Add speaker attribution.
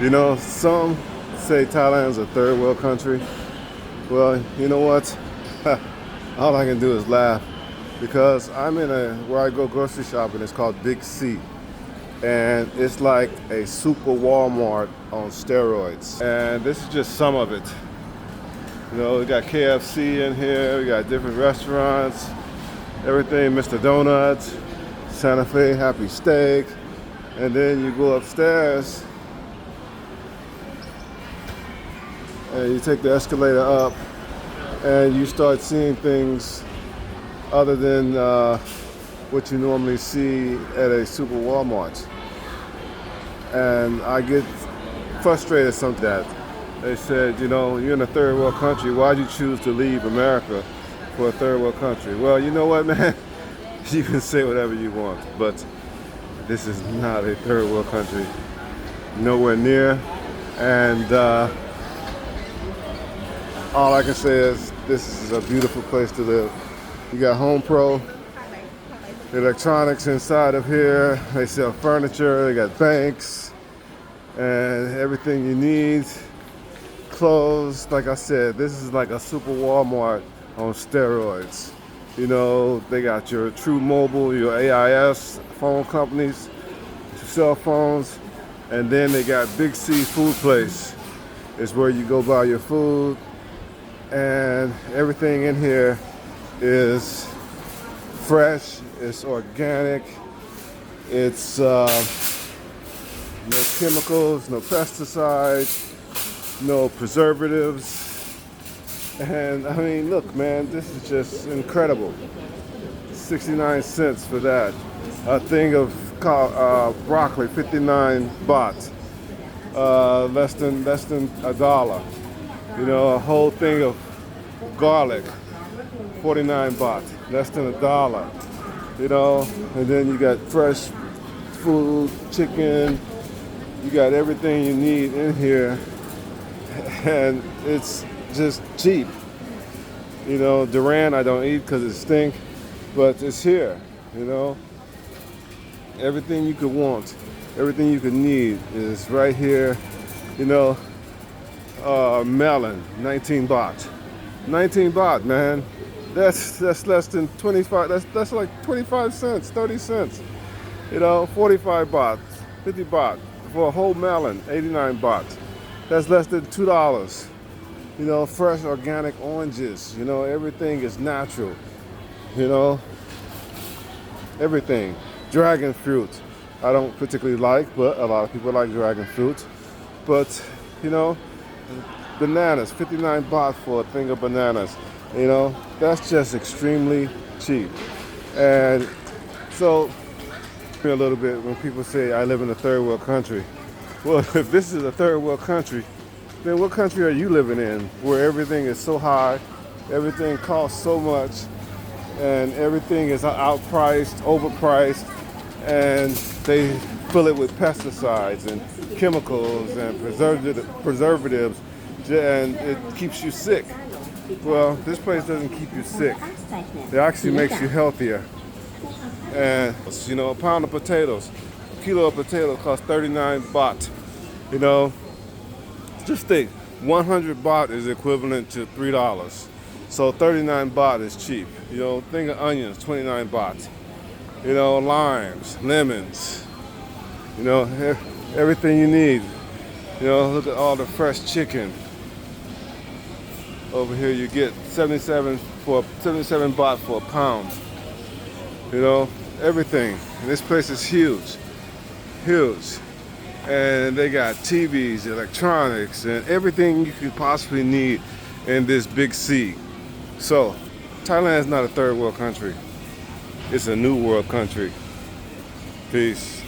Speaker 1: You know, some say Thailand's a third world country. Well, you know what? All I can do is laugh because I'm in where I go grocery shopping. It's called Big C, and it's like a super Walmart on steroids. And this is just some of it. You know, we got KFC in here. We got different restaurants, everything. Mr. Donuts, Santa Fe Happy Steak, and then you go upstairs and you take the escalator up and you start seeing things other than what you normally see at a super Walmart. And I get frustrated sometimes. They said, you know, you're in a third world country. Why'd you choose to leave America for a third world country? Well, you know what, man? You can say whatever you want, but this is not a third world country. Nowhere near. And all I can say is this is a beautiful place to live. You got Home Pro, electronics inside of here. They sell furniture, they got banks, and everything you need. Clothes, like I said, this is like a super Walmart on steroids. You know, they got your True Mobile, your AIS phone companies, cell phones, and then they got Big C Food Place. It's where you go buy your food, and everything in here is fresh, it's organic, it's no chemicals, no pesticides, no preservatives. And I mean, look, man, this is just incredible. 69 cents for that. A thing of broccoli, 59 baht. Less than a dollar. You know, a whole thing of garlic, 49 baht, less than a dollar. You know, and then you got fresh food, chicken. You got everything you need in here, and it's just cheap. You know, Duran I don't eat because it stink, but it's here. You know, everything you could want, everything you could need is right here. You know, melon, 19 baht. 19 baht, man. That's less than 25. That's like 25 cents, 30 cents. You know, 45 baht, 50 baht for a whole melon, 89 baht. That's less than $2. You know, fresh organic oranges. You know, everything is natural. You know, everything. Dragon fruit, I don't particularly like, but a lot of people like dragon fruit. But, you know, bananas, 59 baht for a thing of bananas. You know, that's just extremely cheap. And so, a little bit when people say I live in a third world country. Well, if this is a third world country, then what country are you living in where everything is so high, everything costs so much, and everything is outpriced, overpriced, and they fill it with pesticides and chemicals and preservatives, and it keeps you sick. Well, this place doesn't keep you sick. It actually makes you healthier. And, you know, a pound of potatoes, a kilo of potatoes costs 39 baht. You know, just think, 100 baht is equivalent to $3. So 39 baht is cheap. You know, thing of onions, 29 baht. You know, limes, lemons, you know, everything you need. You know, look at all the fresh chicken. Over here you get 77 baht for a pound. You know, everything. And this place is huge, huge. And they got TVs, electronics, and everything you could possibly need in this Big C. So, Thailand is not a third world country. It's a new world country. Peace.